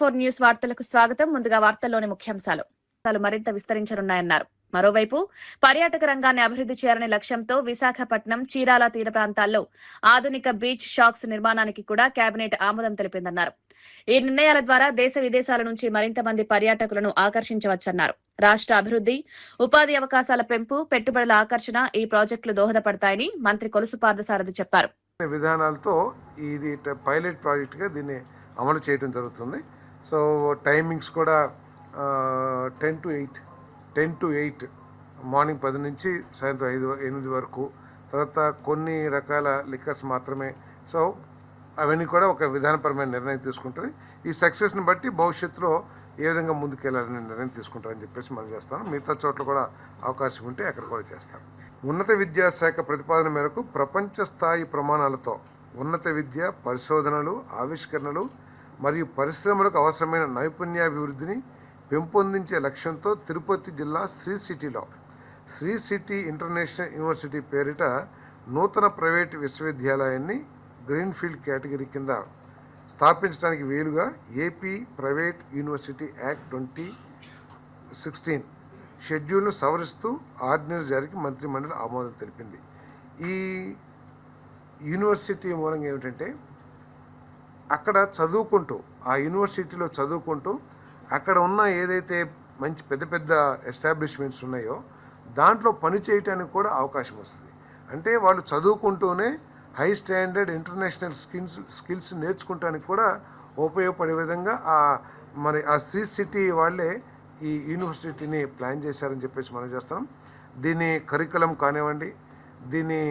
టీవీ4 news వార్తలకు స్వాగతం. ముందుగా వార్తల్లోని ముఖ్యాంశాలు మరింత విస్తరించనున్నాయన్నారు. మరోవైపు పర్యాటక రంగాన్ని అభివృద్ధి చేయాలనే లక్ష్యంతో విశాఖపట్నం, చీరాల తీర ప్రాంతాల్లో ఆధునిక బీచ్ షాక్స్ నిర్మాణానికి కూడా కేబినెట్ ఆమోదం తెలిపిందన్నారు. ఈ నిర్ణయాల ద్వారా దేశ విదేశాల నుంచి మరింత మంది పర్యాటకులను ఆకర్షించవచ్చన్నారు. రాష్ట్ర అభివృద్ధి, ఉపాధి అవకాశాల పెంపు, పెట్టుబడుల ఆకర్షణ ఈ ప్రాజెక్టులు దోహదపడతాయని మంత్రి కొలుసు పార్థసారథి చెప్పారు. విధానాలతో ఇది పైలట్ ప్రాజెక్ట్గా దీన్ని అమలు చేయడం జరుగుతుంది. సో టైమింగ్స్ కూడా 10 to 8 మార్నింగ్ 10 నుంచి సాయంత్రం 8 వరకు. తర్వాత కొన్ని రకాల లిక్కర్స్ మాత్రమే. సో అవన్నీ కూడా ఒక విధానపరమైన నిర్ణయం తీసుకుంటుంది. ఈ సక్సెస్ని బట్టి భవిష్యత్తులో ఏ విధంగా ముందుకెళ్లాలని నిర్ణయం తీసుకుంటారని చెప్పేసి మనం చేస్తాను. మిగతా చోట్ల కూడా అవకాశం ఉంటే అక్కడ కూడా చేస్తాం. ఉన్నత విద్యాశాఖ ప్రతిపాదన మేరకు ప్రపంచ స్థాయి ప్రమాణాలతో ఉన్నత విద్య, పరిశోధనలు, ఆవిష్కరణలు మరియు పరిశ్రమలకు అవసరమైన నైపుణ్యాభివృద్ధిని పెంపొందించే లక్ష్యంతో తిరుపతి జిల్లా శ్రీ సిటీ ఇంటర్నేషనల్ యూనివర్సిటీ పేరిట నూతన ప్రైవేటు విశ్వవిద్యాలయాన్ని గ్రీన్ఫీల్డ్ కేటగిరీ కింద స్థాపించడానికి వీలుగా ఏపీ ప్రైవేట్ యూనివర్సిటీ యాక్ట్ 2016 షెడ్యూల్ను సవరిస్తూ ఆర్డినెన్స్ జారీకి మంత్రిమండలి ఆమోదం తెలిపింది. ఈ యూనివర్సిటీ మూలంగా ఏమిటంటే అక్కడ చదువుకుంటూ, ఆ యూనివర్సిటీలో చదువుకుంటూ అక్కడ ఉన్న ఏదైతే మంచి పెద్ద పెద్ద ఎస్టాబ్లిష్మెంట్స్ ఉన్నాయో దాంట్లో పని చేయటానికి కూడా అవకాశం వస్తుంది. అంటే వాళ్ళు చదువుకుంటూనే హై స్టాండర్డ్ ఇంటర్నేషనల్ స్కిల్స్ నేర్చుకోవటానికి కూడా ఉపయోగపడే విధంగా మరి ఆ సిటీ వాళ్ళే ఈ యూనివర్సిటీని ప్లాన్ చేశారని చెప్పేసి మనం చేస్తాం. దీని కరికులం కానివ్వండి, దీని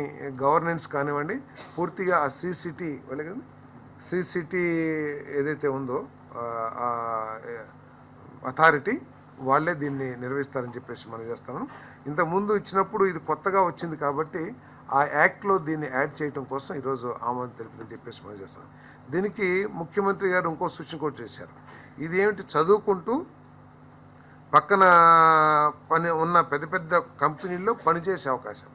గవర్నెన్స్ కానివ్వండి, పూర్తిగా ఆ సిటీ వాళ్ళే కదా, సిటీ ఏదైతే ఉందో అథారిటీ వాళ్ళే దీన్ని నిర్వహిస్తారని చెప్పేసి మనం చేస్తాము. ఇంతకుముందు ఇచ్చినప్పుడు ఇది కొత్తగా వచ్చింది కాబట్టి ఆ యాక్ట్లో దీన్ని యాడ్ చేయడం కోసం ఈరోజు ఆమోదం తెలిపిందని చెప్పేసి మనం చేస్తాం. దీనికి ముఖ్యమంత్రి గారు ఇంకో సూచన కూడా చేశారు. ఇది ఏమిటి, చదువుకుంటూ పక్కన పని ఉన్న పెద్ద పెద్ద కంపెనీల్లో పనిచేసే అవకాశం.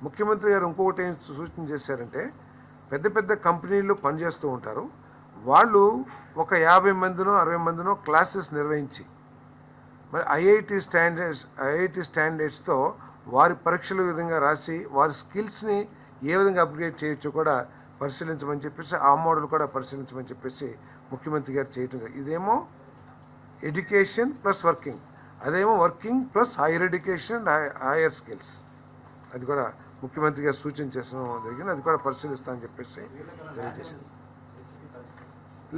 ముఖ్యమంత్రి గారు ఇంకొకటి ఏం సూచన చేశారంటే, పెద్ద పెద్ద కంపెనీల్లో పనిచేస్తూ ఉంటారు, వాళ్ళు ఒక 50 మందినో 60 మందినో క్లాసెస్ నిర్వహించి మరి ఐఐటి స్టాండర్డ్స్తో వారి పరీక్షల విధంగా రాసి వారి స్కిల్స్ని ఏ విధంగా అప్గ్రేడ్ చేయొచ్చో కూడా పరిశీలించమని చెప్పేసి, ఆ మోడల్ కూడా పరిశీలించమని చెప్పేసి ముఖ్యమంత్రి గారు చేయటం. ఇదేమో ఎడ్యుకేషన్ ప్లస్ వర్కింగ్, అదేమో working plus higher education, hire skills. అది కూడా ముఖ్యమంత్రి గారు సూచన చేసిన జరిగింది. అది కూడా పరిశీలిస్తామని చెప్పేసి తెలియజేసింది.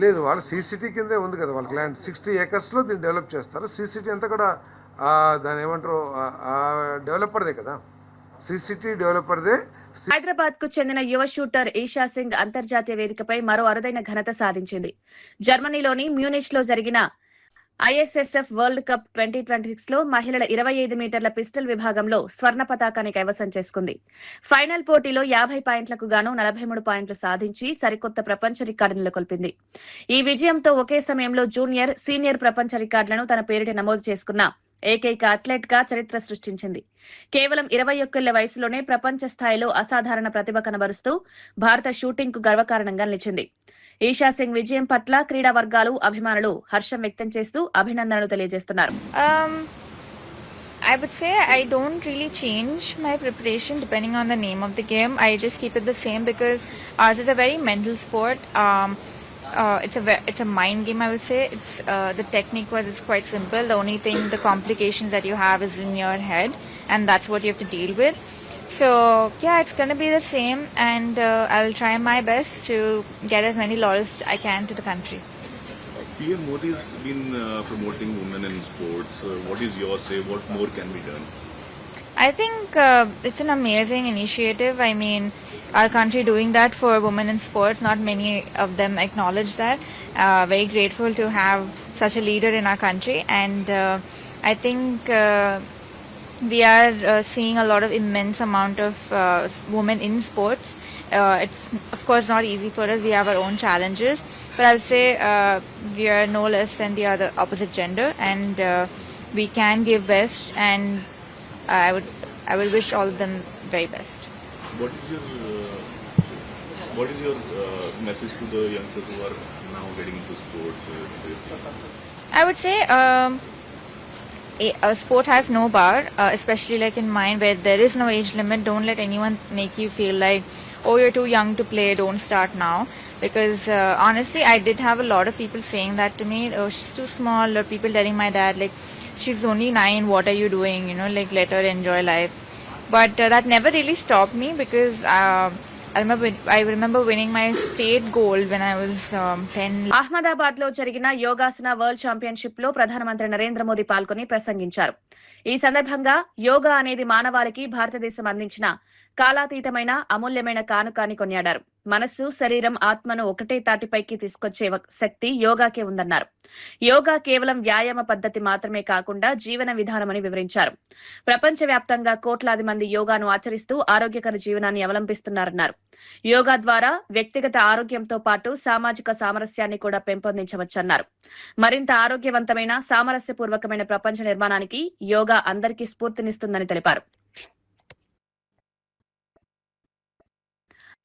లేదు, వాళ్ళ సిసిటీ కిందే ఉంది కదా, వాళ్ళకి ల్యాండ్ 60 acresలో దీన్ని డెవలప్ చేస్తారు. సిసిటీ అంతా కూడా దాని ఏమంటారు డెవలపర్దే కదా, సిసిటీ డెవలపర్దే. హైదరాబాద్ కు చెందిన యువ షూటర్ ఈషా సింగ్ అంతర్జాతీయ వేదికపై మరో అరుదైన ఘనత సాధించింది. జర్మనీలోని మ్యూనిచ్ లో జరిగిన ISSF వరల్డ్ కప్ 2026 లో మహిళల 25 మీటర్ల పిస్టల్ విభాగంలో స్వర్ణ పతాకాన్ని కైవసం చేసుకుంది. ఫైనల్ పోటీలో 50 పాయింట్లకు గాను 43 పాయింట్లు సాధించి సరికొత్త ప్రపంచ రికార్డు నెలకొల్పింది. ఈ విజయంతో ఒకే సమయంలో జూనియర్, సీనియర్ ప్రపంచ రికార్డులను తన పేరిట నమోదు చేసుకున్న ఏకైక అథ్లెట్ గా చరిత్ర సృష్టించింది. కేవలం 21 ఏళ్ల వయసులోనే ప్రపంచ స్థాయిలో అసాధారణ ప్రతిభ కనబరుస్తూ భారత షూటింగ్ కు గర్వకారణంగా నిలిచింది. ఈషా సింగ్ విజయం పట్ల క్రీడా వర్గాలు, అభిమానులు హర్షం వ్యక్తం చేస్తూ అభినందనలు తెలియజేస్తున్నారు. I would say I don't really change my preparation depending on the name of the game. I just keep it the same because ours is a very mental sport. It's a mind game, I would say. It's the technique was is quite simple. The only thing, the complications that you have is in your head, and that's what you have to deal with. So yeah, it's gonna be the same, and I'll try my best to get as many laurels I can to the country. PM Modi has been promoting women in sports. What is your say? What more can be done? I think it's an amazing initiative. I mean, our country doing that for women in sports, not many of them acknowledge that. Very grateful to have such a leader in our country, and I think we are seeing a lot of immense amount of women in sports. It's of course not easy for us. We have our own challenges, but I would say we are no less than the other opposite gender, and we can give best, and I will wish all of them very best. What is your message to the youngsters who are now getting into sports? I would say a sport has no bar, especially like in mine where there is no age limit. Don't let anyone make you feel like, oh, you're too young to play, don't start now. Because honestly, I did have a lot of people saying that to me, oh, she's too small, or people telling my dad, like, she's only 9, what are you doing? You know, like, let her enjoy life. But that never really stopped me because I remember winning my state gold when I was 10. Ahmedabad లో జరిగిన yogasana world championship లో ప్రధానమంత్రి నరేంద్ర మోదీ పాల్గొని ప్రసంగించారు. ఈ సందర్భంగా యోగా అనేది మానవాళికి భారతదేశం అందించిన కాలాతీతమైన అమూల్యమైన కానుక అని కొనియాడారు. మనస్సు, శరీరం, ఆత్మను ఒకటే తాటిపైకి తీసుకొచ్చే శక్తి యోగాకే ఉందన్నారు. యోగా కేవలం వ్యాయామ పద్ధతి మాత్రమే కాకుండా జీవన విధానమని వివరించారు. ప్రపంచవ్యాప్తంగా కోట్లాది మంది యోగాను ఆచరిస్తూ ఆరోగ్యకర జీవనాన్ని అవలంబిస్తున్నారన్నారు. యోగా ద్వారా వ్యక్తిగత ఆరోగ్యంతో పాటు సామాజిక సామరస్యాన్ని కూడా పెంపొందించవచ్చన్నారు. మరింత ఆరోగ్యవంతమైన, సామరస్యపూర్వకమైన ప్రపంచ నిర్మాణానికి యోగా అందరికీ స్ఫూర్తినిస్తుందని తెలిపారు.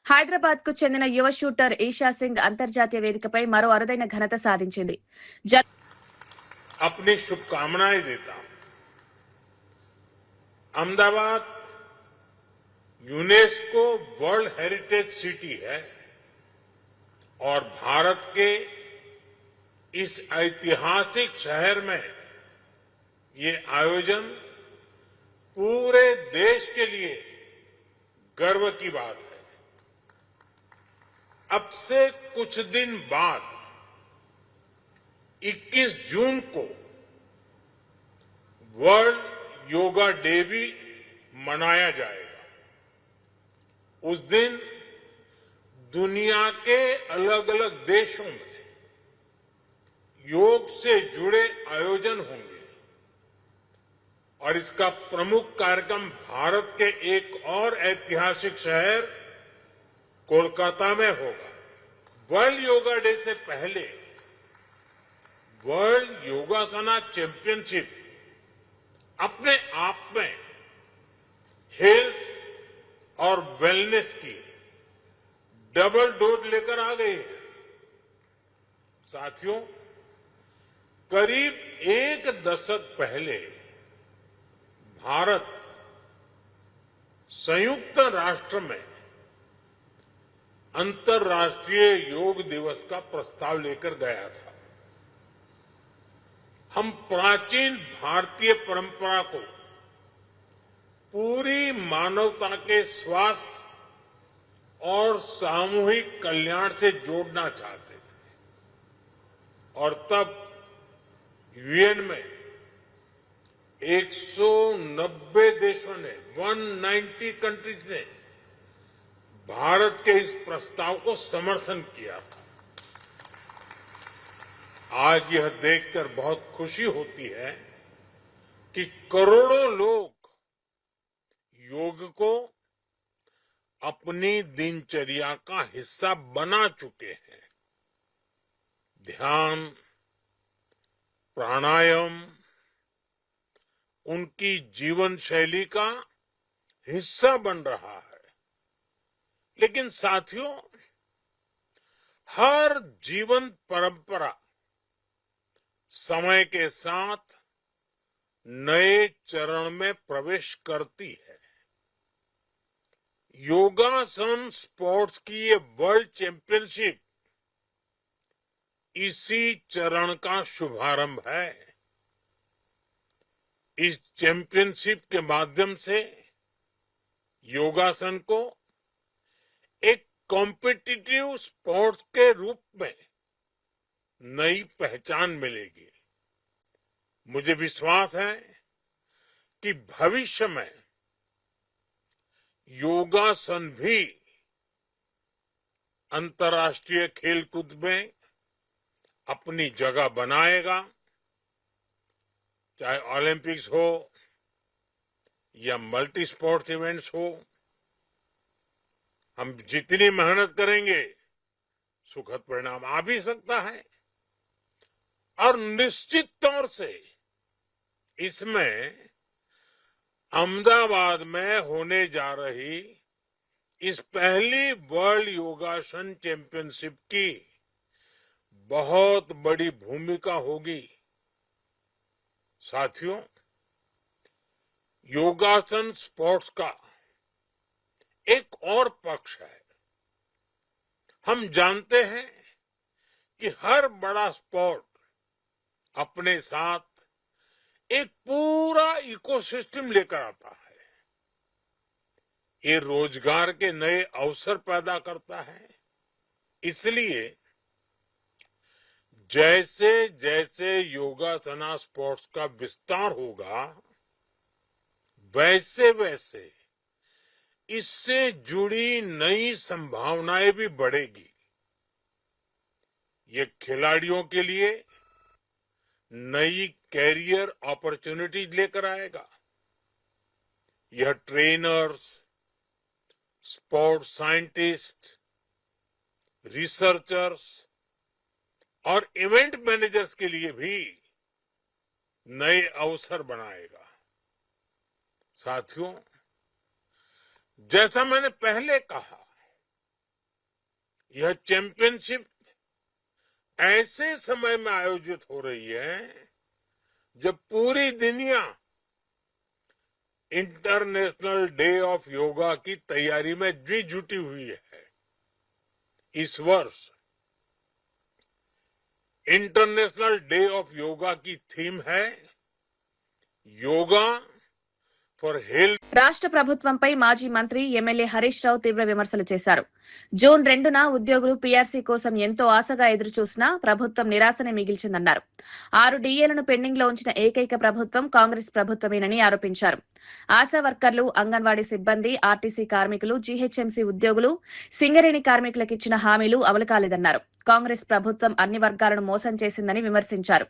హైదరాబాద్ కు చెందిన యువ షూటర్ ఈషా సింగ్ అంతర్జాతీయ వేదికపై మరో అరుదైన ఘనత సాధించింది. अपनी शुभकामनाएं देता हूं। Ahmedabad UNESCO world heritage city है और भारत के इस ऐतिहासिक शहर में ये आयोजन पूरे देश के लिए गर्व की बात है। अब से कुछ दिन बाद 21 जून को वर्ल्ड योगा डे भी मनाया जाएगा। उस दिन दुनिया के अलग अलग देशों में योग से जुड़े आयोजन होंगे और इसका प्रमुख कार्यक्रम भारत के एक और ऐतिहासिक शहर कोलकाता में होगा। वर्ल्ड योगा डे से पहले वर्ल्ड योगासना चैंपियनशिप अपने आप में हेल्थ और वेलनेस की डबल डोज लेकर आ गई है। साथियों, करीब एक दशक पहले भारत संयुक्त राष्ट्र में अंतर्राष्ट्रीय योग दिवस का प्रस्ताव लेकर गया था। हम प्राचीन भारतीय परंपरा को पूरी मानवता के स्वास्थ्य और सामूहिक कल्याण से जोड़ना चाहते थे और तब यूएन में 190 देशों ने 190 कंट्रीज ने भारत के इस प्रस्ताव को समर्थन किया था। आज यह देखकर बहुत खुशी होती है कि करोड़ों लोग योग को अपनी दिनचर्या का हिस्सा बना चुके हैं। ध्यान, प्राणायाम उनकी जीवन शैली का हिस्सा बन रहा है। लेकिन साथियों, हर जीवन परंपरा समय के साथ नए चरण में प्रवेश करती है। योगासन स्पोर्ट्स की ये वर्ल्ड चैंपियनशिप इसी चरण का शुभारंभ है। इस चैंपियनशिप के माध्यम से योगासन को एक कॉम्पिटिटिव स्पोर्ट्स के रूप में नई पहचान मिलेगी। मुझे विश्वास है कि भविष्य में योगासन भी अंतर्राष्ट्रीय खेलकूद में अपनी जगह बनाएगा। चाहे ओलंपिक्स हो या मल्टी स्पोर्ट्स इवेंट्स हो, हम जितनी मेहनत करेंगे सुखद परिणाम आ भी सकता है और निश्चित तौर से इसमें अहमदाबाद में होने जा रही इस पहली वर्ल्ड योगासन चैंपियनशिप की बहुत बड़ी भूमिका होगी। साथियों, योगासन स्पोर्ट्स का एक और पक्ष है। हम जानते हैं कि हर बड़ा स्पोर्ट अपने साथ एक पूरा इकोसिस्टम लेकर आता है। ये रोजगार के नए अवसर पैदा करता है। इसलिए जैसे जैसे योगासना स्पोर्ट्स का विस्तार होगा, वैसे वैसे इससे जुड़ी नई संभावनाएं भी बढ़ेगी। ये खिलाड़ियों के लिए नई कैरियर अपॉर्चुनिटीज लेकर आएगा। यह ट्रेनर्स, स्पोर्ट्स साइंटिस्ट, रिसर्चर्स और इवेंट मैनेजर्स के लिए भी नए अवसर बनाएगा। साथियों, जैसा मैंने पहले कहा, यह चैंपियनशिप ऐसे समय में आयोजित हो रही है जब पूरी दुनिया इंटरनेशनल डे ऑफ योगा की तैयारी में भी जुटी हुई है। इस वर्ष इंटरनेशनल डे ऑफ योगा की थीम है योगा ఫర్ హెల్త్. రాష్ట్ర ప్రభుత్వంపై మాజీ మంత్రి ఎమ్మెల్యే హరీష్ రావు తీవ్ర విమర్శలు చేశారు. జూన్ 2న ఉద్యోగులు పీఆర్సీ కోసం ఎంతో ఆశగా ఎదురుచూసినా ప్రభుత్వం నిరాశనే మిగిల్చిందన్నారు. 6 డీఏలను పెండింగ్ లో ఉంచిన ఏకైక ప్రభుత్వం కాంగ్రెస్ ప్రభుత్వమేనని ఆరోపించారు. ఆశా వర్కర్లు, అంగన్వాడీ సిబ్బంది, ఆర్టీసీ కార్మికులు, జీహెచ్ఎంసీ ఉద్యోగులు, సింగరేణి కార్మికులకు ఇచ్చిన హామీలు అమలు కాలేదన్నారు. కాంగ్రెస్ ప్రభుత్వం అన్ని వర్గాలను మోసం చేసిందని విమర్శించారు.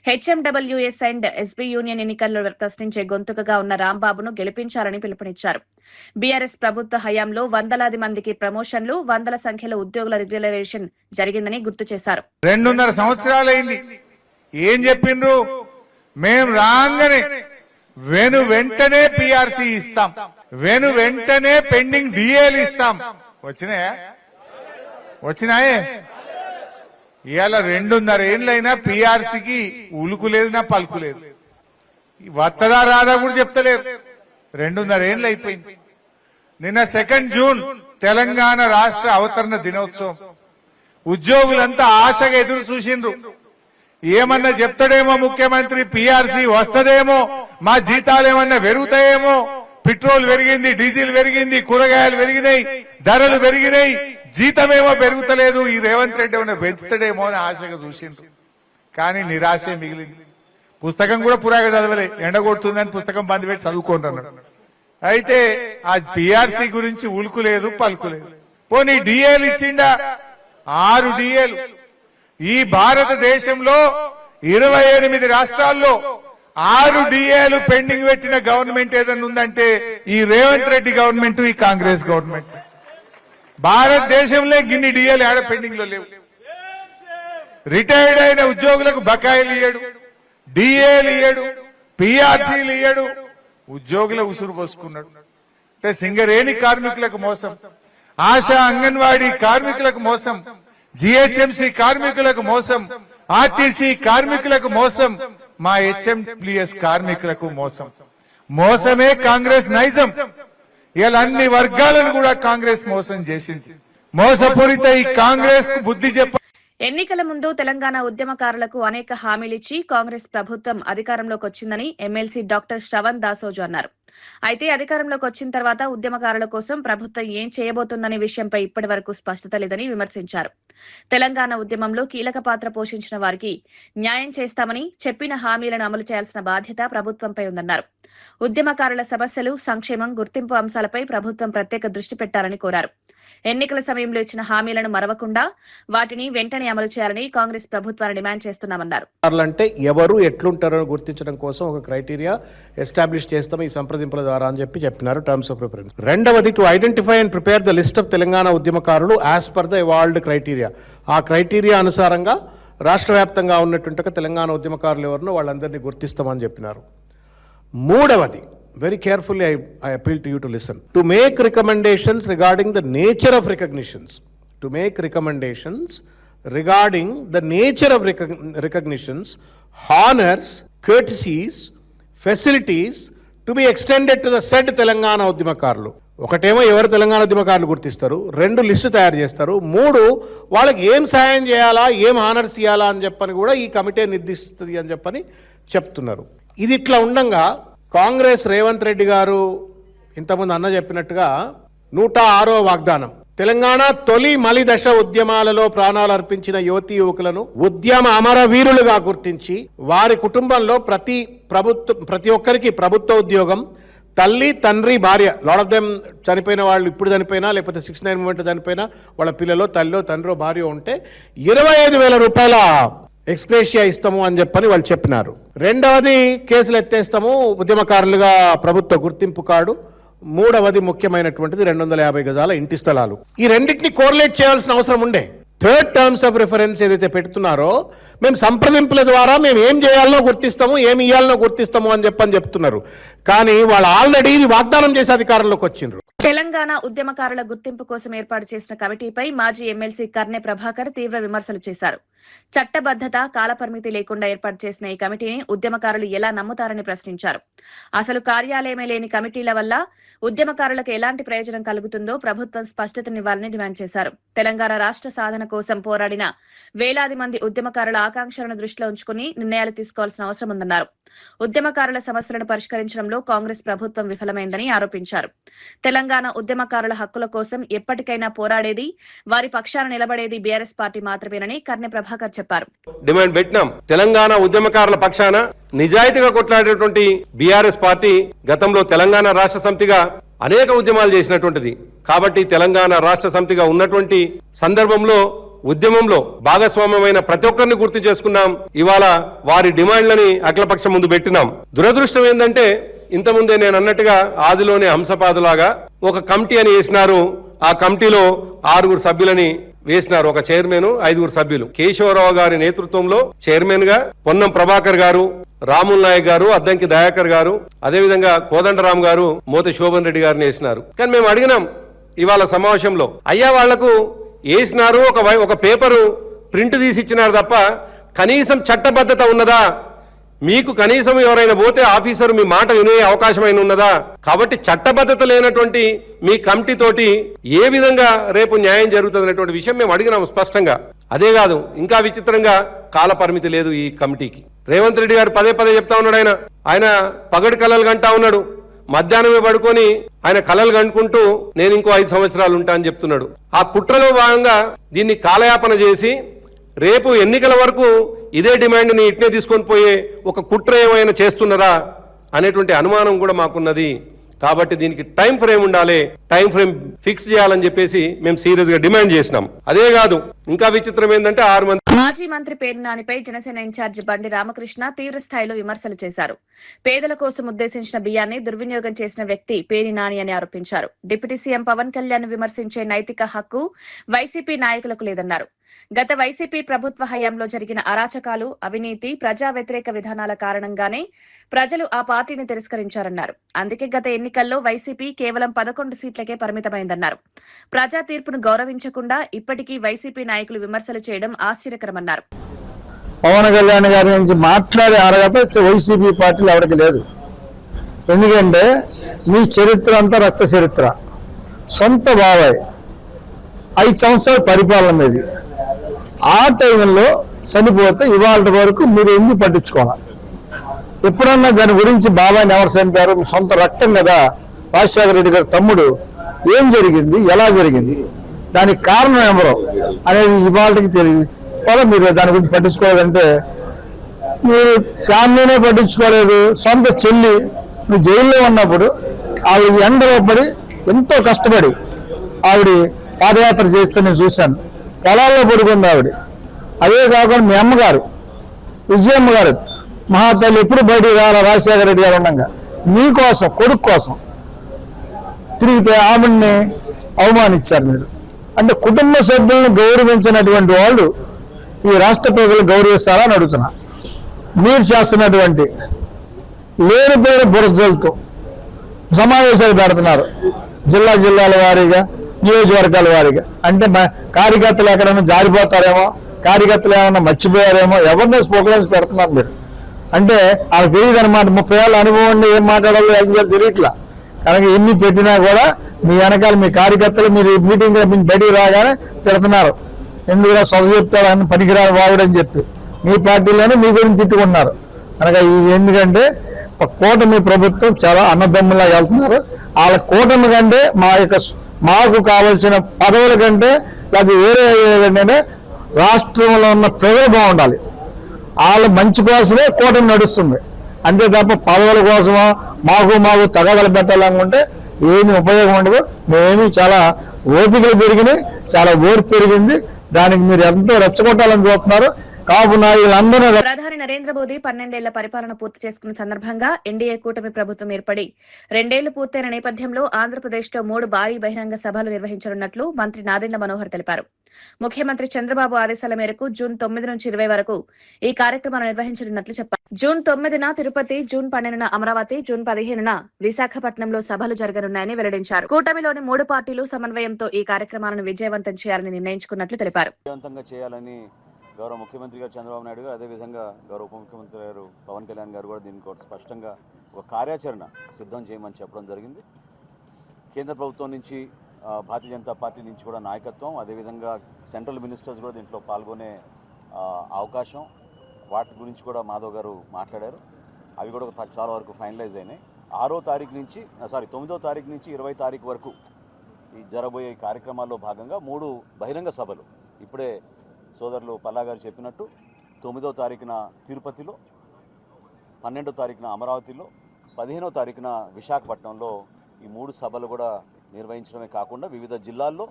హెచ్ఎండబ్ల్యూఎస్ అండ్ ఎస్బీ యూనియన్ ఎన్నికల్లో ప్రశ్నించే గొంతుకగా ఉన్న రాంబాబును గెలిపించాలని పిలుపునిచ్చారు. బీఆర్ఎస్ ప్రభుత్వ హయాంలో వందలాది మందికి ప్రమోషన్లు, వందల సంఖ్యలో ఉద్యోగుల రెగ్యులరైజేషన్ జరిగిందని గుర్తు చేశారు. 2.5 సంవత్సరాలైంది. ఏం చెప్పిండ్రు? మేం రాగానే వెంటనే పీఆర్సీ ఇస్తాం, వెంటనే పెండింగ్ డిఏలు ఇస్తాం. వచ్చినాయే? ఇవాళ 2.5 ఏళ్ళైనా పీఆర్సీకి ఉలుకు లేదు, నా పలుకు లేదు. వత్తదా రాదా కూడా చెప్తలేరు. 2.5 ఏళ్ళు అయిపోయింది. నిన్న 2 జూన్ తెలంగాణ రాష్ట్ర అవతరణ దినోత్సవం. ఉద్యోగులంతా ఆశగా ఎదురు చూసిండ్రు. ఏమన్నా చెప్తాడేమో ముఖ్యమంత్రి, పీఆర్సీ వస్తదేమో, మా జీతాలు ఏమన్నా పెరుగుతాయేమో. పెట్రోల్ పెరిగింది, డీజిల్ పెరిగింది, కూరగాయలు పెరిగినాయి, ధరలు పెరిగినాయి, జీతమేమో పెరుగుతలేదు. ఈ రేవంత్ రెడ్డి ఏమన్నా పెంచుతాడేమో అని ఆశగా చూసిండ్రు. కానీ నిరాశే మిగిలింది. పుస్తకం కూడా పురాగా చదవలే, ఎండగొడుతుందని పుస్తకం బంద్ పెట్టి చదువుకుంటున్నాడు. అయితే ఆ పీఆర్సీ గురించి ఉలుకులేదు, పలుకులేదు. పోనీ డిఏలు ఇచ్చిండా? 6 డిఏలు. ఈ భారతదేశంలో 28 రాష్ట్రాల్లో 6 డిఏలు పెండింగ్ పెట్టిన గవర్నమెంట్ ఏదైనా ఉందంటే ఈ రేవంత్ రెడ్డి గవర్నమెంట్, ఈ కాంగ్రెస్ గవర్నమెంట్. భారతదేశంలో గిన్ని డిఏలు ఏడ పెండింగ్ లో లేవు. రిటైర్డ్ అయిన ఉద్యోగులకు బకాయిలు ఇయ్యడు, డిఏలు ఇయ్యడు, పీఆర్సీలు ఇయ్యడు. ఉద్యోగుల ఉసురు పోసుకున్నాడు. అంటే సింగరేణి కార్మికులకు మోసం, ఆశా అంగన్వాడీ కార్మికులకు మోసం, జీహెచ్ఎంసీ కార్మికులకు మోసం, ఆర్టీసీ కార్మికులకు మోసం, మా హెచ్ఎంప్లీఎస్ కార్మికులకు మోసం. మోసమే కాంగ్రెస్ నైజం. ఇలా అన్ని వర్గాలను కూడా కాంగ్రెస్ మోసం చేసింది. మోసపూరిత ఈ కాంగ్రెస్ కు బుద్ధి చెప్ప. ఎన్నికల ముందు తెలంగాణ ఉద్యమకారులకు అనేక హామీలిచ్చి కాంగ్రెస్ ప్రభుత్వం అధికారంలోకి వచ్చిందని ఎమ్మెల్సీ డాక్టర్ శ్రవణ్ దాసోజు అన్నారు. అయితే అధికారంలోకి వచ్చిన తర్వాత ఉద్యమకారుల కోసం ప్రభుత్వం ఏం చేయబోతుందనే విషయంపై ఇప్పటి వరకు స్పష్టత లేదని విమర్శించారు. తెలంగాణ ఉద్యమంలో కీలక పాత్ర పోషించిన వారికి న్యాయం చేస్తామని చెప్పిన హామీలను అమలు చేయాల్సిన బాధ్యత ప్రభుత్వంపై ఉందన్నారు. ఉద్యమకారుల సమస్యలు, సంక్షేమం, గుర్తింపు అంశాలపై ప్రభుత్వం ప్రత్యేక దృష్టి పెట్టాలని కోరారు. ఎన్నికల సమయంలో ఇచ్చిన హామీలను మరవకుండా వాటిని వెంటనే అమలు చేయాలని కాంగ్రెస్ ప్రభుత్వాన్ని డిమాండ్ చేస్తున్నామన్నారు. అంటే ఎవరు ఎట్లుంటారో గుర్తించడం కోసం ఒక క్రైటీరియా ఎస్టాబ్లిష్ చేస్తాం ఈ సంప్రదింపుల ద్వారా అని చెప్పినారు టర్మ్స్ ఆఫ్ రిఫరెన్స్. రెండవది, to identify and prepare the list of Telangana ఉద్యమకారులు as per the evolved criteria. ఆ క్రైటీరియా అనుసారంగా రాష్ట్ర వ్యాప్తంగా ఉన్నటువంటి తెలంగాణ ఉద్యమకారులు ఎవరినో వాళ్ళందరినీ గుర్తిస్తామని చెప్పినారు. మూడవది, very carefully I appeal to you to listen, to make recommendations regarding the nature of recognitions, to make recommendations regarding the nature of recognitions, honours, courtesies, facilities to be extended to the said Telangana ఉద్యమకారులు. ఒకటేమో ఎవరు తెలంగాణ ఉద్యమకారులు గుర్తిస్తారు, 2 list తయారు చేస్తారు, 3 వాళ్ళకి ఏం సాయం చేయాలా, ఏం ఆనర్స్ ఇవ్వాలా అని చెప్పని కూడా ఈ కమిటీ నిర్దేశిస్తుంది అని చెప్పని చెప్తున్నారు. ఇది ఇట్లా ఉండంగా కాంగ్రెస్ రేవంత్ రెడ్డి గారు ఇంతకుముందు అన్న చెప్పినట్టుగా 106వ వాగ్దానం, తెలంగాణ తొలి మలి దశ ఉద్యమాలలో ప్రాణాలు అర్పించిన యువతీ యువకులను ఉద్యమ అమరవీరులుగా గుర్తించి వారి కుటుంబంలో ప్రతి ఒక్కరికి ప్రభుత్వ ఉద్యోగం, తల్లి తండ్రి భార్య, లాట్ ఆఫ్ దెమ్ చనిపోయిన వాళ్ళు ఇప్పుడు చనిపోయినా లేకపోతే 69 మూమెంట్ చనిపోయినా వాళ్ళ పిల్లలో తల్లిలో తండ్రో భార్య ఉంటే 25,000 రూపాయల ఎక్స్గ్రేషియా ఇస్తాము అని చెప్పని వాళ్ళు చెప్పినారు. రెండవది కేసులు ఎత్తేస్తాము, ఉద్యమకారులుగా ప్రభుత్వ గుర్తింపు కార్డు. మూడవది ముఖ్యమైనటువంటిది 250 గజాల ఇంటి స్థలాలు. ఈ రెండింటిని కోరిలేట్ చేయాల్సిన అవసరం ఉండే. థర్డ్ టర్మ్స్ ఆఫ్ రిఫరెన్స్ ఏదైతే పెడుతున్నారో మేము సంప్రదింపుల ద్వారా మేము ఏం చేయాలనో గుర్తిస్తాము, ఏమి ఇవ్వాలనో గుర్తిస్తాము అని చెప్తున్నారు. కానీ వాళ్ళు ఆల్రెడీ వాగ్దానం చేసే అధికారంలోకి వచ్చిండ్రు. తెలంగాణ ఉద్యమకారుల గుర్తింపు కోసం ఏర్పాటు చేసిన కమిటీపై మాజీ ఎమ్మెల్సీ కర్నె ప్రభాకర్ తీవ్ర విమర్శలు చేశారు. చట్టబద్ధత, కాలపరిమితి లేకుండా ఏర్పాటు చేసిన ఈ కమిటీని ఉద్యమకారులు ఎలా నమ్ముతారని ప్రశ్నించారు. అసలు కార్యాలయమే లేని కమిటీల వల్ల ఉద్యమకారులకు ఎలాంటి ప్రయోజనం కలుగుతుందో ప్రభుత్వం స్పష్టతనివ్వాలని డిమాండ్ చేశారు. తెలంగాణ రాష్ట్ర సాధన కోసం పోరాడిన వేలాది మంది ఉద్యమకారుల ఆకాంక్షలను దృష్టిలో ఉంచుకుని నిర్ణయాలు తీసుకోవాల్సిన అవసరం ఉందన్నారు. ఉద్యమకారుల సమస్యలను పరిష్కరించడంలో కాంగ్రెస్ ప్రభుత్వం విఫలమైందని ఆరోపించారు. తెలంగాణ ఉద్యమకారుల హక్కుల కోసం ఎప్పటికైనా పోరాడేది, వారి పక్షాన నిలబడేది బీఆర్ఎస్ పార్టీ మాత్రమేనని కర్నె ప్రభాకర్ చెప్పారు. డిమాండ్ పెట్టినాం. తెలంగాణ ఉద్యమకారుల పక్షాన నిజాయితీగా కొట్లాడేటువంటి బీఆర్ఎస్ పార్టీ గతంలో తెలంగాణ రాష్ట్ర సమితిగా అనేక ఉద్యమాలు చేసినటువంటిది. కాబట్టి తెలంగాణ రాష్ట్ర సమితిగా ఉన్నటువంటి సందర్భంలో ఉద్యమంలో భాగస్వామ్యమైన ప్రతి ఒక్కరిని గుర్తు చేసుకున్నాం. ఇవాళ వారి డిమాండ్లని అఖిలపక్షం ముందు పెట్టినాం. దురదృష్టం ఏంటంటే ఇంతకుముందే నేను అన్నట్టుగా ఆదిలోనే హంసపాదులాగా ఒక కమిటీ అని వేసినారు. ఆ కమిటీలో 6 సభ్యులని వేసినారు, ఒక చైర్మన్, 5 సభ్యులు. కేశవరావు గారి నేతృత్వంలో చైర్మన్ గా పొన్నం ప్రభాకర్ గారు, రాముల్ నాయక్ గారు, అద్దంకి దయాకర్ గారు, అదేవిధంగా కోదండరాం గారు, మోతి శోభన్ రెడ్డి గారిని వేసినారు. కానీ మేము అడిగినాం ఇవాళ సమావేశంలో, అయ్యా వాళ్లకు వేసినారు, ఒక పేపరు ప్రింట్ తీసి ఇచ్చినారు తప్ప కనీసం చట్టబద్ధత ఉన్నదా? మీకు కనీసం ఎవరైనా పోతే ఆఫీసరు మీ మాట వినే అవకాశం అయినా ఉన్నదా? కాబట్టి చట్టబద్ధత లేనటువంటి మీ కమిటీ తోటి ఏ విధంగా రేపు న్యాయం జరుగుతుంది అనేటువంటి విషయం మేము అడిగినాము స్పష్టంగా. అదే కాదు, ఇంకా విచిత్రంగా కాల పరిమితి లేదు ఈ కమిటీకి. రేవంత్ రెడ్డి గారు పదే చెప్తా ఉన్నాడు. ఆయన పగటి కలలు గంటా ఉన్నాడు. మధ్యాహ్నమే పడుకొని ఆయన కలలు గంటుకుంటూ నేను ఇంకో 5 సంవత్సరాలు ఉంటా అని చెప్తున్నాడు. ఆ కుట్రలో భాగంగా దీన్ని కాలయాపన చేసి రేపు ఎన్నికల వరకు ఇదే డిమాండ్ని ఇట్నే తీసుకొని పోయే ఒక కుట్ర ఏమైనా చేస్తున్నారా అనేటువంటి అనుమానం కూడా మాకున్నది. కాబట్టి దీనికి టైం ఫ్రేమ్ ఉండాలి, టైం ఫ్రేమ్ ఫిక్స్ చేయాలని చెప్పేసి మేము సీరియస్ గా డిమాండ్ చేసినాం. అదే కాదు, ఇంకా విచిత్రం ఏంటంటే 6 మంది మాజీ మంత్రి పేర్ని నానిపై జనసేన ఇన్ఛార్జి బండి రామకృష్ణ తీవ్ర స్థాయిలో విమర్శలు చేశారు. పేదల కోసం ఉద్దేశించిన బియ్యాన్ని దుర్వినియోగం చేసిన వ్యక్తి పేర్ని నాని అని ఆరోపించారు. డిప్యూటీ సీఎం పవన్ కళ్యాణ్ విమర్శించే నైతిక హక్కు వైసీపీ నాయకులకు లేదన్నారు. గత వైసీపీ ప్రభుత్వ హయాంలో జరిగిన అరాచకాలు, అవినీతి, ప్రజా వ్యతిరేక విధానాల కారణంగానే ప్రజలు ఆ పార్టీని తిరస్కరించారన్నారు. అందుకే గత ఎన్నికల్లో వైసీపీ కేవలం 11 సీట్లకే పరిమితమైందన్నారు. ప్రజా తీర్పును గౌరవించకుండా ఇప్పటికీ వైసీపీ నాయకులు విమర్శలు చేయడం ఆశ్చర్యకరమన్నారు. పవన్ కళ్యాణ్ గారి నుంచి మాట్లాడే అర్హత వైసీపీ పార్టీలో ఎవరికి లేదు. ఎందుకంటే మీ చరిత్ర అంతా రక్త చరిత్ర. సొంత బాబాయ్ 5 సంవత్సరాల పరిపాలన మీది. ఆ టైంలో చనిపోతే ఇవాళ వరకు మీరు ఎందుకు పట్టించుకోవాలి? ఎప్పుడన్నా దాని గురించి బాబాయ్ని ఎవరు చంపారు? మీ సొంత రక్తం కదా. రాజశేఖర రెడ్డి గారి తమ్ముడు. ఏం జరిగింది, ఎలా జరిగింది, దానికి కారణం ఎవరో అనేది ఇవాళకి తెలియదు. కూడా మీరు దాని గురించి పట్టించుకోలేదంటే మీరు ఫ్యామిలీనే పట్టించుకోలేదు. సొంత చెల్లి మీరు జైల్లో ఉన్నప్పుడు ఆవిడ ఎండలో పడి ఎంతో కష్టపడి ఆవిడ పాదయాత్ర చేస్తే నేను చూశాను. పొలాల్లో పడుకుంది ఆవిడ. అదే కాకుండా మీ అమ్మగారు విజయమ్మ గారు మహాతల్లి ఎప్పుడు బయటికి రావాలా రాజశేఖర రెడ్డి గారు ఉండగా మీకోసం, కొడుకు కోసం తిరిగితే ఆవిడ్ని అవమానించారు మీరు. అంటే కుటుంబ సభ్యులను గౌరవించినటువంటి వాళ్ళు ఈ రాష్ట్ర ప్రజలు గౌరవిస్తారా అని అడుగుతున్నా. మీరు చేస్తున్నటువంటి లేని పేరు బురజలతో సమావేశాలు పెడుతున్నారు జిల్లాల వారీగా, నియోజకవర్గాల వారీగా. అంటే కార్యకర్తలు ఎక్కడైనా జారిపోతారేమో, కార్యకర్తలు ఏమన్నా మర్చిపోయారేమో, ఎవరినో స్పోకన్స్ పెడుతున్నారు మీరు. అంటే వాళ్ళకి తెలియదు అనమాట, 30 ఏళ్ళ అనుభవం ఉండి ఏం మాట్లాడాలో ఏం చేయాలో తెలియట్లా. కనుక ఎన్ని పెట్టినా కూడా మీ వెనకాల మీ కార్యకర్తలు మీరు మీటింగ్ బయటికి రాగానే తిడుతున్నారు, ఎందుకురా సొంత చెప్తారు అని పనికిరాని వాగుడని చెప్పి మీ పార్టీలోనే మీ గురించి తిట్టుకున్నారు. కనుక ఇది ఎందుకంటే కూటమి ప్రభుత్వం చాలా అన్నదమ్ములా వెళ్తున్నారు. వాళ్ళ కూటమి కంటే మాకు కావాల్సిన పదవుల కంటే లేదా వేరే ఏంటంటే రాష్ట్రంలో ఉన్న ప్రజలు బాగుండాలి. వాళ్ళ మంచి కోసమే కూటమి నడుస్తుంది. అంతే తప్ప పదవుల కోసమో మాకు తగాదలు పెట్టాలనుకుంటే ఏమి ఉపయోగం ఉండదు. మేమేమి చాలా ఓపికలు పెరిగినాయి, చాలా ఓర్పు పెరిగింది. దానికి మీరు ఎంతో రెచ్చగొట్టాలని చూస్తున్నారు. కావున వీళ్ళందరూ ప్రధాని నరేంద్ర మోదీ 12 ఏళ్ల పరిపాలన పూర్తి చేసుకున్న సందర్భంగా ఎన్డీఏ కూటమి ప్రభుత్వం ఏర్పడి 2 ఏళ్లు పూర్తయిన నేపథ్యంలో ఆంధ్రప్రదేశ్లో 3 భారీ బహిరంగ సభలు నిర్వహించనున్నట్లు మంత్రి నాదెండ్ల మనోహర్ తెలిపారు. ముఖ్యమంత్రి చంద్రబాబు ఆదేశాల మేరకు జూన్ 9 నుంచి 20 వరకు ఈ కార్యక్రమాలు నిర్వహించనున్నట్లు చెప్పారు. జూన్ 9న తిరుపతి, జూన్ 12న అమరావతి, జూన్ 15న విశాఖపట్నంలో సభలు జరగనున్నాయని వెల్లడించారు. కూటమిలోని 3 పార్టీలు సమన్వయంతో ఈ కార్యక్రమాలను విజయవంతం చేయాలని నిర్ణయించుకున్నట్లు తెలిపారు. గౌరవ ముఖ్యమంత్రి గారు చంద్రబాబు నాయుడు గారు, అదేవిధంగా గౌరవ ఉప ముఖ్యమంత్రి గారు పవన్ కళ్యాణ్ గారు కూడా దీనికి స్పష్టంగా ఒక కార్యాచరణ సిద్ధం చేయమని చెప్పడం జరిగింది. కేంద్ర ప్రభుత్వం నుంచి, భారతీయ జనతా పార్టీ నుంచి కూడా నాయకత్వం, అదేవిధంగా సెంట్రల్ మినిస్టర్స్ కూడా దీంట్లో పాల్గొనే అవకాశం, వాటి గురించి కూడా మాధవ్ గారు మాట్లాడారు. అవి కూడా చాలా వరకు ఫైనలైజ్ అయినాయి. 9వ తారీఖు నుంచి 20 తారీఖు వరకు ఈ జరగబోయే కార్యక్రమాల్లో భాగంగా 3 బహిరంగ సభలు ఇప్పుడే సోదరులు పల్లా గారు చెప్పినట్టు 9వ తారీఖున తిరుపతిలో, 12వ తారీఖున అమరావతిలో, 15వ తారీఖున విశాఖపట్నంలో ఈ 3 సభలు కూడా నిర్వహించడమే కాకుండా వివిధ జిల్లాల్లో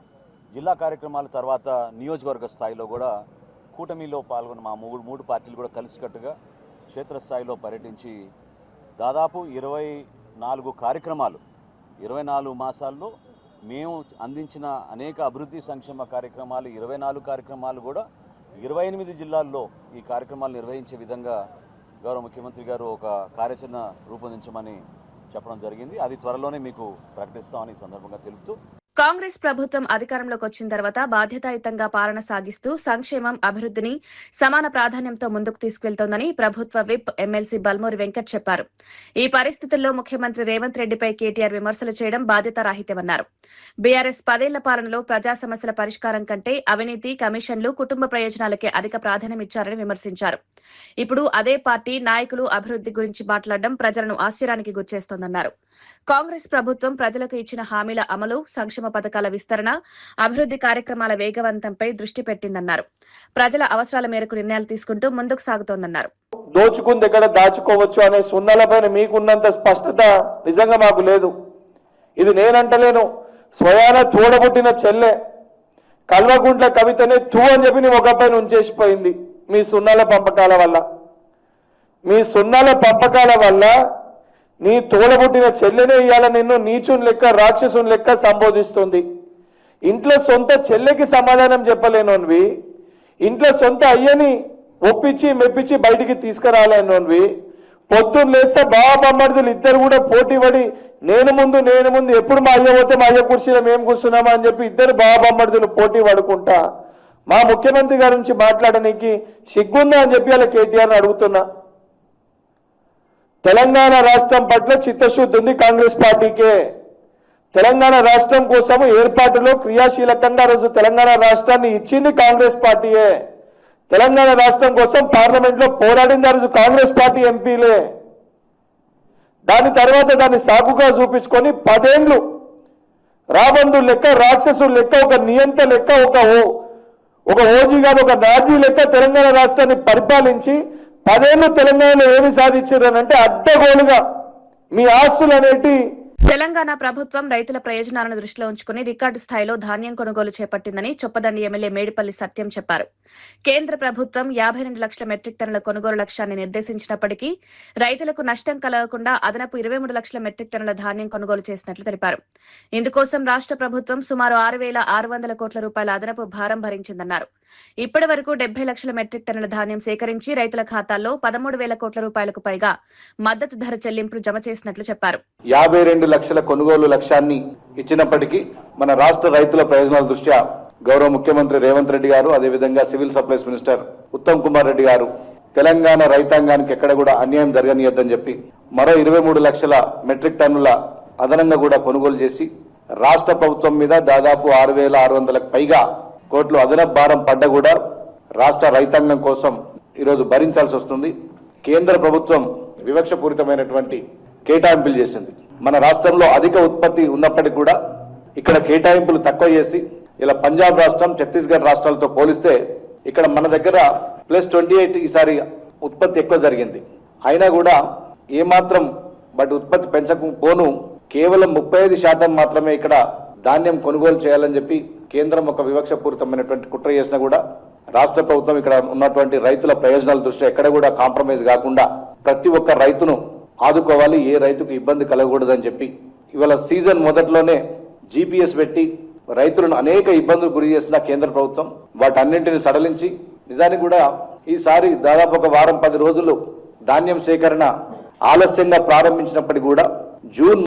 జిల్లా కార్యక్రమాల తర్వాత నియోజకవర్గ స్థాయిలో కూడా కూటమిలో పాల్గొన్న మా 3 పార్టీలు కూడా కలిసికట్టుగా క్షేత్రస్థాయిలో పర్యటించి దాదాపు 24 కార్యక్రమాలు 24 మాసాల్లో మేము అందించిన అనేక అభివృద్ధి సంక్షేమ కార్యక్రమాలు 24 కార్యక్రమాలు కూడా 28 జిల్లాల్లో ఈ కార్యక్రమాలు నిర్వహించే విధంగా గౌరవ ముఖ్యమంత్రి గారు ఒక కార్యాచరణ రూపొందించమని చెప్పడం జరిగింది. అది త్వరలోనే మీకు ప్రకటిస్తామని ఈ సందర్భంగా తెలుపుతూ, కాంగ్రెస్ ప్రభుత్వం అధికారంలోకి వచ్చిన తర్వాత బాధ్యతాయుతంగా పాలన సాగిస్తూ సంక్షేమం, అభివృద్ధిని సమాన ప్రాధాన్యంతో ముందుకు తీసుకెళ్తోందని ప్రభుత్వ విప్ ఎమ్మెల్సీ బల్మూరి వెంకట్ చెప్పారు. ఈ పరిస్థితుల్లో ముఖ్యమంత్రి రేవంత్ రెడ్డిపై కేటీఆర్ విమర్శలు చేయడం బాధ్యతారాహిత్యమన్నారు. బీఆర్ఎస్ 10 ఏళ్ల పాలనలో ప్రజా సమస్యల పరిష్కారం కంటే అవినీతి, కమిషన్లు, కుటుంబ ప్రయోజనాలకే అధిక ప్రాధాన్యమిచ్చారని విమర్శించారు. ఇప్పుడు అదే పార్టీ నాయకులు అభివృద్ధి గురించి మాట్లాడడం ప్రజలను ఆశ్చర్యానికి గురిచేస్తోందన్నారు. కాంగ్రెస్ ప్రభుత్వం ప్రజలకు ఇచ్చిన హామీల అమలు, సంక్షేమ పథకాల విస్తరణ, అభివృద్ధి కార్యక్రమాల వేగవంతంపై దృష్టి పెట్టిందన్నారు. ప్రజల అవసరాల మేరకు నిర్ణయాలు తీసుకుంటూ ముందుకు సాగుతోందన్నారు. దోచుకుంది ఎక్కడ దాచుకోవచ్చు అనే సున్నలపైన మీకున్నంత స్పష్టత నిజంగా మాకు లేదు. ఇది నేనంటలేను, స్వయాన తోడబుట్టిన చెల్లె కల్వకుంట్ల కవితనే తూ అని చెప్పి నీ ముఖపైన ఉంచేసిపోయింది. మీ సున్నాల పంపకాల వల్ల నీ తోడబుట్టిన చెల్లెనే ఇవాళ నిన్ను నీచుని లెక్క, రాక్షసుని లెక్క సంబోధిస్తుంది. ఇంట్లో సొంత చెల్లెకి సమాధానం చెప్పలేనోన్వి, ఇంట్లో సొంత అయ్యని ఒప్పించి మెప్పించి బయటికి తీసుకురాలేనోన్వి, పొద్దున్న లేస్తే బాబామ్మడుదులు ఇద్దరు కూడా పోటీ పడి నేను ముందు ఎప్పుడు మా అయ్య పోతే మా అయ్య కుర్చీలో మేము కూర్చున్నామా అని చెప్పి ఇద్దరు బాబామ్మడుదులు పోటీ పడుకుంటా మా ముఖ్యమంత్రి గారి నుంచి మాట్లాడడానికి సిగ్గుందా అని చెప్పి అలా కేటీఆర్ని అడుగుతున్నా. తెలంగాణ రాష్ట్రం పట్ల చిత్తశుద్ధి ఉంది కాంగ్రెస్ పార్టీకే. తెలంగాణ రాష్ట్రం కోసం ఏర్పాటులో క్రియాశీలకంగా రోజు తెలంగాణ రాష్ట్రాన్ని ఇచ్చింది కాంగ్రెస్ పార్టీయే. తెలంగాణ రాష్ట్రం కోసం పార్లమెంట్లో పోరాడింది ఆ రోజు కాంగ్రెస్ పార్టీ ఎంపీలే. దాని తర్వాత దాన్ని సాకుగా చూపించుకొని 10 ఏళ్ళు రాబందు లెక్క, రాక్షసులు లెక్క, ఒక నియంత లెక్క, ఒక ఓజీ గారు ఒక నాజీ లెక్క తెలంగాణ రాష్ట్రాన్ని పరిపాలించి 10 ఏళ్ళు తెలంగాణలో ఏమి సాధించారనంటే అడ్డగోలుగా మీ ఆస్తులు అనేటి. తెలంగాణ ప్రభుత్వం రైతుల ప్రయోజనాలను దృష్టిలో ఉంచుకుని రికార్డు స్థాయిలో ధాన్యం కొనుగోలు చేపట్టిందని చొప్పదండి ఎమ్మెల్యే మేడిపల్లి సత్యం చెప్పారు. కేంద్ర ప్రభుత్వం 52 లక్షల మెట్రిక్ టన్నుల కొనుగోలు లక్ష్యాన్ని నిర్దేశించినప్పటికీ రైతులకు నష్టం కలగకుండా అదనపు 23 లక్షల మెట్రిక్ టన్నుల ధాన్యం కొనుగోలు చేసినట్లు తెలిపారు. ఇందుకోసం రాష్ట్ర ప్రభుత్వం సుమారు 6,600 కోట్ల రూపాయల అదనపు భారం భరించిందన్నారు. ఇప్పటి వరకు 70 లక్షల మెట్రిక్ టన్నుల ధాన్యం సేకరించి రైతుల ఖాతాల్లో 13,000 కోట్ల రూపాయలకు పైగా మద్దతు ధర చెల్లింపులు జమ చేసినట్లు చెప్పారు. 52 లక్షల కొనుగోలు లక్ష్యాన్ని ఇచ్చినప్పటికీ మన రాష్ట్ర రైతుల ప్రయోజనాల దృష్ట్యా గౌరవ ముఖ్యమంత్రి రేవంత్ రెడ్డి గారు, అదేవిధంగా civil supplies minister Uttam Kumar Reddy గారు తెలంగాణ రైతాంగానికి ఎక్కడ కూడా అన్యాయం జరగనీయద్దని చెప్పి మరో 23 లక్షల మెట్రిక్ టన్నుల అదనంగా కూడా కొనుగోలు చేసి రాష్ట్ర ప్రభుత్వం మీద దాదాపు 6,600లకు పైగా కోట్లు అదనపు భారం పడ్డ కూడా రాష్ట్ర రైతాంగం కోసం ఈరోజు భరించాల్సి వస్తుంది. కేంద్ర ప్రభుత్వం వివక్షపూరితమైనటువంటి కేటాయింపులు చేసింది. మన రాష్ట్రంలో అధిక ఉత్పత్తి ఉన్నప్పటికీ కూడా ఇక్కడ కేటాయింపులు తక్కువ చేసి ఇలా పంజాబ్ రాష్ట్రం, ఛత్తీస్గఢ్ రాష్ట్రాలతో పోలిస్తే ఇక్కడ మన దగ్గర +28 ఈసారి ఉత్పత్తి ఎక్కువ జరిగింది. అయినా కూడా ఏమాత్రం ఉత్పత్తి పెంచకపోను కేవలం 35% మాత్రమే ఇక్కడ ధాన్యం కొనుగోలు చేయాలని చెప్పి కేంద్రం ఒక వివక్షపూరితమైనటువంటి కుట్ర చేసినా కూడా రాష్ట్ర ప్రభుత్వం ఇక్కడ ఉన్నటువంటి రైతుల ప్రయోజనాల దృష్ట్యా ఎక్కడ కూడా కాంప్రమైజ్ కాకుండా ప్రతి ఒక్క రైతును ఆదుకోవాలి, ఏ రైతుకు ఇబ్బంది కలగకూడదని చెప్పి ఇవాళ సీజన్ మొదట్లోనే GPS పెట్టి రైతులను అనేక ఇబ్బందులు గురి చేసిన కేంద్ర ప్రభుత్వం వాటన్నింటిని సడలించి నిజానికి కూడా ఈసారి దాదాపు ఒక వారం 10 రోజులు ధాన్యం సేకరణ ఆలస్యంగా ప్రారంభించినప్పటికీ కూడా జూన్